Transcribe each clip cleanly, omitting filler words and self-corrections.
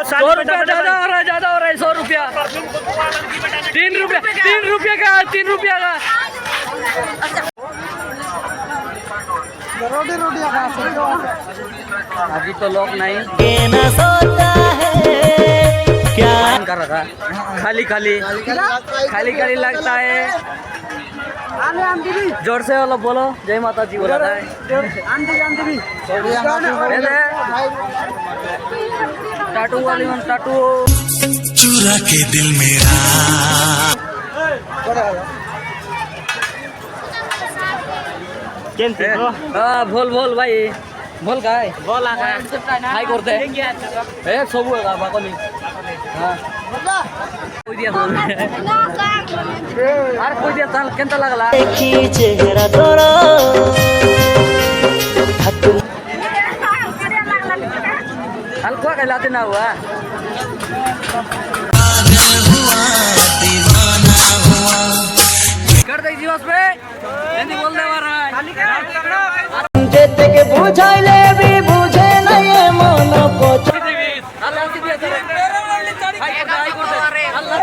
ज्यादा हो रहा है 100 रुपया 3 रुपया का 3 रुपया का अभी तो लोग नहीं क्या कर रखा खाली खाली खाली खाली लगता है। जोर से वाला बोलो जय माता जी बोला है। टाटू वाली टाटू चुरा के दिल मेरा बोल बोल भाई बोल काय बोल हाय करते ए सब बाकली कोई दिया আর কই দিয়া তাল কেনতা লাগলা দেখি চেহারা তোরা हल्का कहलाते ना हुआ कर दे जीवस पे हिंदी बोल दे रहा है যেতে কে বুঝাইলে বি বুঝে না এ মন পছ আল্লাহ দিয়ে দে হাই করতে আল্লাহ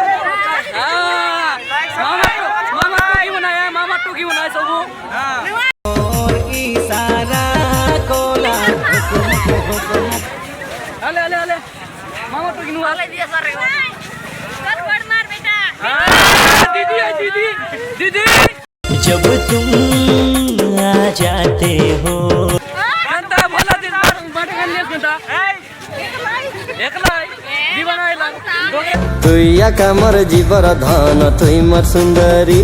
मामा टू की बनाया सब और इशारा कोला अले अले अले मामा टू की नु अले दिया सर कर बड़ मार बेटा दीदी है दीदी दीदी जब तुम आ जाते हो कंता भला दिन बाटे कर ले कंता एकलाई दीवाना आइला তুই একা মোর জীবর ধন তুই মোর সুন্দরী